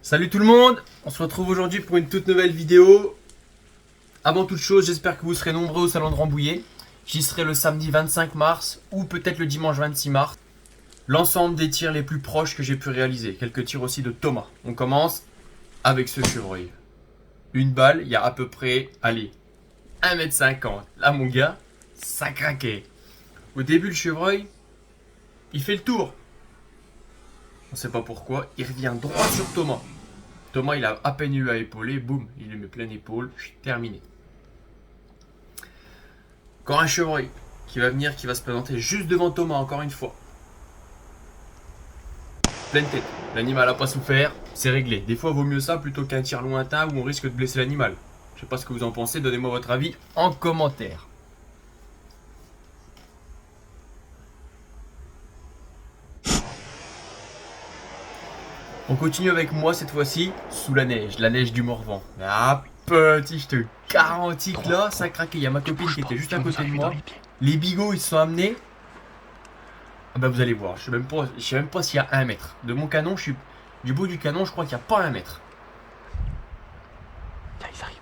Salut tout le monde, on se retrouve aujourd'hui pour une toute nouvelle vidéo. Avant toute chose, j'espère que vous serez nombreux au salon de Rambouillet. J'y serai le samedi 25 mars ou peut-être le dimanche 26 mars. L'ensemble des tirs les plus proches que j'ai pu réaliser. Quelques tirs aussi de Thomas. On commence avec ce chevreuil. Une balle, il y a à peu près, allez, 1m50. Là mon gars, ça craquait. Au début le chevreuil, il fait le tour. On sait pas pourquoi, il revient droit sur Thomas. Thomas, il a à peine eu à épauler, boum, il lui met pleine épaule, terminé. Encore un chevreuil qui va venir, qui va se présenter juste devant Thomas, encore une fois. Pleine tête, l'animal a pas souffert, c'est réglé. Des fois, vaut mieux ça plutôt qu'un tir lointain où on risque de blesser l'animal. Je sais pas ce que vous en pensez, donnez-moi votre avis en commentaire. On continue avec moi cette fois-ci, sous la neige du Morvan. Ah petit, je te garantis que là, ça craquait. Il y a ma copine qui était juste à côté de moi. Les bigots, ils se sont amenés. Ah bah vous allez voir, je sais même pas s'il y a 1 mètre. De mon canon, du bout du canon, je crois qu'il n'y a pas 1 mètre. Là, ils arrivent.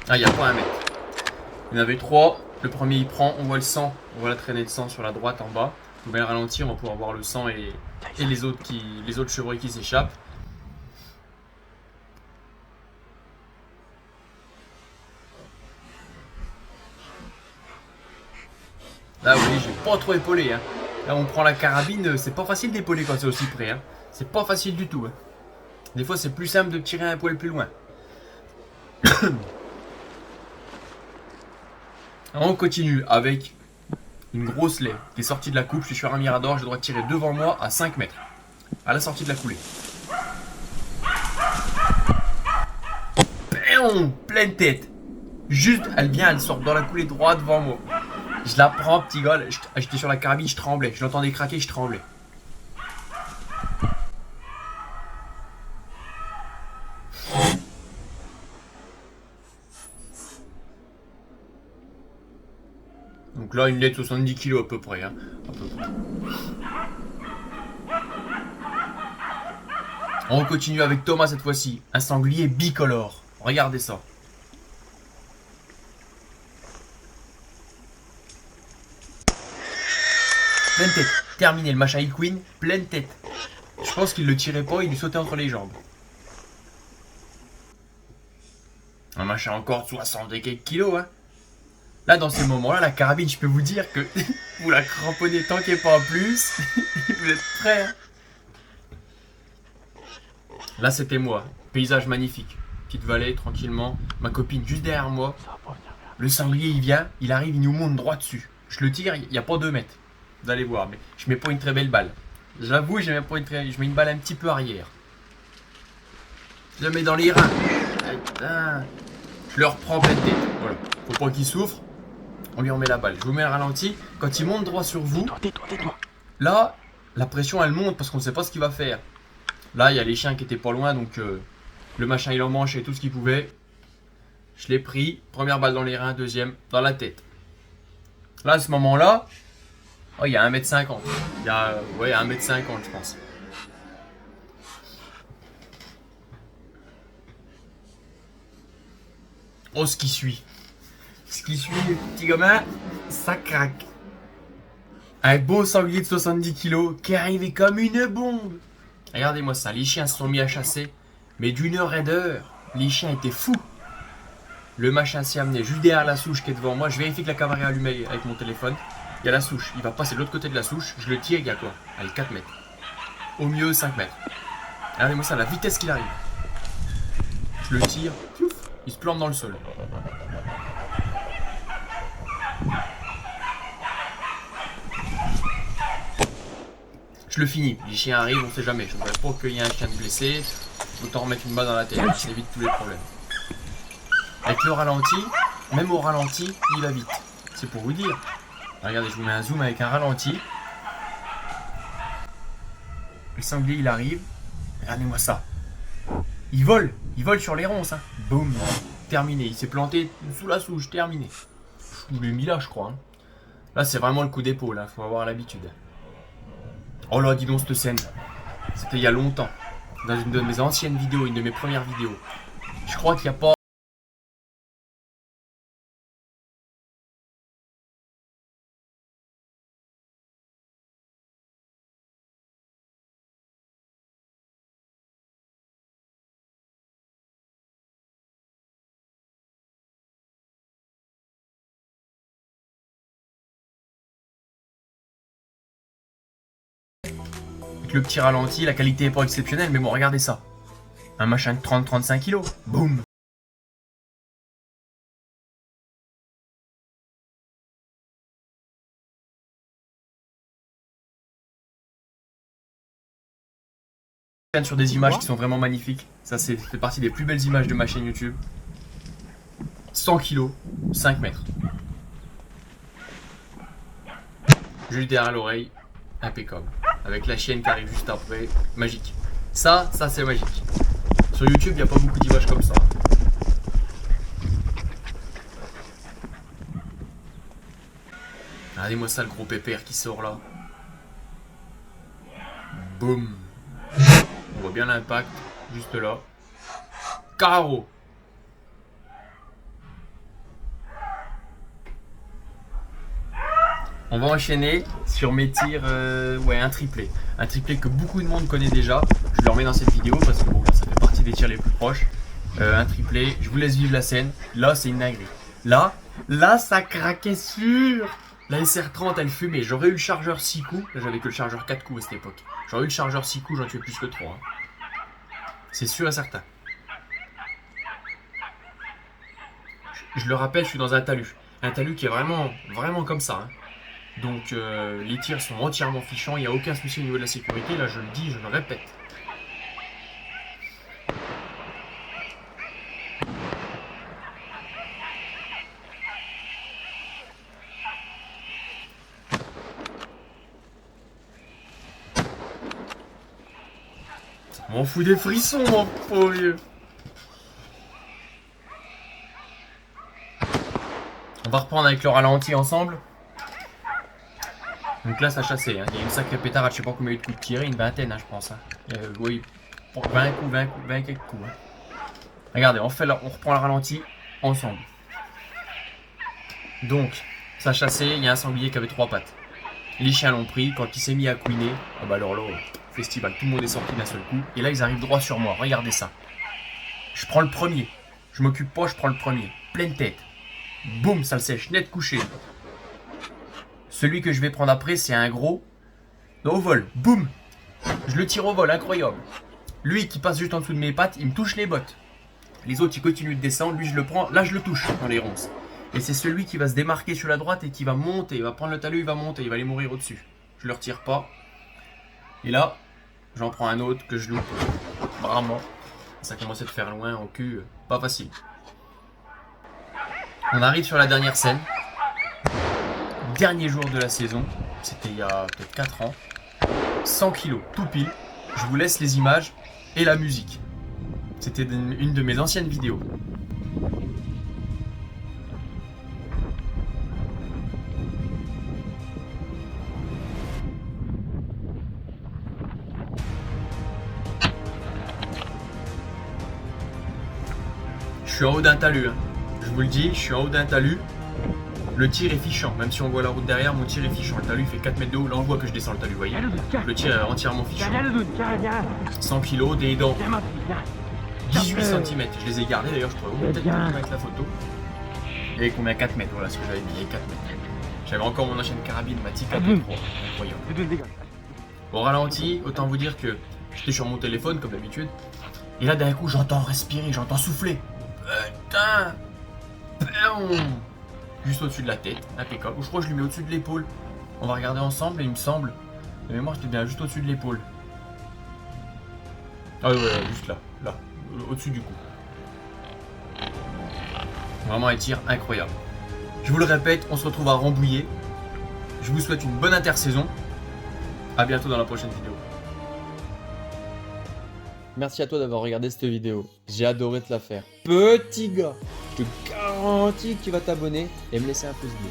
Ah, il n'y a pas 1 mètre. Il y en avait 3. Le premier, il prend, on voit le sang. On voit la traînée de sang sur la droite en bas. On va le ralentir, on va pouvoir voir le sang et les autres chevreuils qui s'échappent. Là oui, j'ai pas trop épaulé. Hein. Là on prend la carabine, c'est pas facile d'épauler quand c'est aussi près. Hein. C'est pas facile du tout. Hein. Des fois c'est plus simple de tirer un poil plus loin. On continue avec une grosse lait qui est sortie de la coupe. Je suis sur un mirador, je dois tirer devant moi à 5 mètres. À la sortie de la coulée. Pleine tête. Juste, elle sort dans la coulée droite devant moi. Je la prends, petit gars. J'étais sur la carabine, je tremblais. Je l'entendais craquer, je tremblais. Donc là, une lettre 70 kg à peu près. Hein. À peu près. On continue avec Thomas cette fois-ci. Un sanglier bicolore. Regardez ça. Pleine tête. Terminé. Le machin il queen. Pleine tête. Je pense qu'il le tirait pas, il lui sautait entre les jambes. Un machin encore de 60 et quelques kilos, hein. Là, dans ces moments-là, la carabine, je peux vous dire que vous la cramponnez tant qu'il n'y a pas plus. Vous êtes prêts, hein. Là, c'était moi. Paysage magnifique. Petite vallée, tranquillement. Ma copine juste derrière moi. Le sanglier, il vient, il arrive, il nous monte droit dessus. Je le tire, il n'y a pas 2 mètres. Vous allez voir, mais je mets pas une très belle balle. J'avoue, je mets une balle un petit peu arrière. Je la mets dans les reins. Je le reprends pleine tête. Voilà. Faut pas qu'il souffre. On lui remet la balle. Je vous mets le ralenti. Quand il monte droit sur vous, Tais-toi. là, la pression elle monte parce qu'on ne sait pas ce qu'il va faire. Là, il y a les chiens qui étaient pas loin, donc le machin il en mangeait tout ce qu'il pouvait. Je l'ai pris. Première balle dans les reins, deuxième dans la tête. Là, à ce moment-là, oh, il y a 1m50. Il y a 1m50, je pense. Oh, ce qui suit. Ce qui suit, petit gamin, ça craque. Un beau sanglier de 70 kg qui est arrivé comme une bombe. Regardez-moi ça, les chiens se sont mis à chasser. Mais d'une heure et d'heure, les chiens étaient fous. Le machin s'est amené juste derrière la souche qui est devant moi. Je vérifie que la caméra est allumée avec mon téléphone. Il y a la souche, il va passer de l'autre côté de la souche. Je le tire, il y a quoi? Allez, 4 mètres. Au mieux, 5 mètres. Regardez-moi ça, la vitesse qu'il arrive. Je le tire, il se plante dans le sol. Je le finis, les chiens arrivent, on sait jamais. Je ne voudrais pas qu'il y ait un chien de blessé. Autant remettre une balle dans la tête, ça évite tous les problèmes. Avec le ralenti, même au ralenti, il va vite. C'est pour vous dire. Regardez, je vous mets un zoom avec un ralenti. Le sanglier, il arrive. Regardez-moi ça. Il vole sur les ronces. Hein. Boum, terminé. Il s'est planté sous la souche, terminé. Je vous l'ai mis là, je crois. Hein. Là, c'est vraiment le coup d'épaule. Faut avoir l'habitude. Oh là, dis donc cette scène. C'était il y a longtemps. Dans une de mes anciennes vidéos, une de mes premières vidéos. Je crois qu'il n'y a pas... Avec le petit ralenti, la qualité est pas exceptionnelle, mais bon, regardez ça. Un machin de 30-35 kilos. Boum. Sur des images qui sont vraiment magnifiques. Ça, c'est fait partie des plus belles images de ma chaîne YouTube. 100 kilos, 5 mètres. Juste derrière l'oreille, impeccable. Avec la chienne qui arrive juste après, magique. Ça c'est magique. Sur YouTube, il n'y a pas beaucoup d'images comme ça. Regardez-moi ça, le gros pépère qui sort là. Boum. On voit bien l'impact, juste là. Carreau. On va enchaîner sur mes tirs, ouais, un triplé. Un triplé que beaucoup de monde connaît déjà. Je le remets dans cette vidéo parce que bon, ça fait partie des tirs les plus proches. Un triplé, je vous laisse vivre la scène. Là, c'est une dinguerie. Là, ça craquait sûr. La SR30, elle fumait. J'aurais eu le chargeur 6 coups. Là, j'avais que le chargeur 4 coups à cette époque. J'aurais eu le chargeur 6 coups, j'en tuais plus que 3. Hein. C'est sûr et certain. Je le rappelle, je suis dans un talus. Un talus qui est vraiment comme ça. Hein. Donc les tirs sont entièrement fichants, il n'y a aucun souci au niveau de la sécurité, là je le dis, je le répète. Ça m'en fout des frissons, mon pauvre vieux. On va reprendre avec le ralenti ensemble. Donc là ça chassait, hein. Il y a une sacrée pétarade, je sais pas combien il y a eu de coups de tiré, une vingtaine hein, je pense. Hein. Oui, 20 coups, 20 quelques coups. Hein. Regardez, on reprend le ralenti ensemble. Donc, ça chassait, il y a un sanglier qui avait 3 pattes. Les chiens l'ont pris, quand il s'est mis à couiner, ah bah alors là, festival, tout le monde est sorti d'un seul coup. Et là ils arrivent droit sur moi, regardez ça. Je prends le premier, je m'occupe pas, je prends le premier. Pleine tête. Boum, ça le sèche, net couché. Celui que je vais prendre après, c'est un gros. Au vol, boum. Je le tire au vol, incroyable. Lui qui passe juste en dessous de mes pattes, il me touche les bottes. Les autres, ils continuent de descendre. Lui, je le prends. Là, je le touche dans les ronces. Et c'est celui qui va se démarquer sur la droite et qui va monter. Il va prendre le talus, il va monter. Il va aller mourir au-dessus. Je le retire pas. Et là, j'en prends un autre que je loupe. Vraiment. Ça commence à te faire loin au cul. Pas facile. On arrive sur la dernière scène. Dernier jour de la saison, c'était il y a peut-être 4 ans, 100 kilos, tout pile. Je vous laisse les images et la musique. C'était une de mes anciennes vidéos. Je suis en haut d'un talus, hein. Je vous le dis, je suis en haut d'un talus. Le tir est fichant, même si on voit la route derrière, mon tir est fichant. Le talus fait 4 mètres de haut, là on voit que je descends le talus, vous voyez. Le tir est entièrement fichant. 100 kg, des dents. 18 cm, je les ai gardés d'ailleurs, je pourrais peut-être mettre la photo. Il y avait combien? 4 mètres, voilà ce que j'avais mis, il y avait 4 mètres. J'avais encore mon ancienne carabine, ma Tika P3, incroyable. Au ralenti, autant vous dire que j'étais sur mon téléphone comme d'habitude. Et là d'un coup j'entends respirer, j'entends souffler. Putain. Juste au-dessus de la tête, impeccable. Ou je crois que je lui mets au-dessus de l'épaule. On va regarder ensemble et il me semble. De mémoire, j'étais bien juste au-dessus de l'épaule. Ah ouais, juste là, au-dessus du cou. Vraiment un tir incroyable. Je vous le répète, on se retrouve à Rambouillet. Je vous souhaite une bonne intersaison. A bientôt dans la prochaine vidéo. Merci à toi d'avoir regardé cette vidéo. J'ai adoré te la faire. Petit gars, je te garantis que tu vas t'abonner et me laisser un pouce bleu.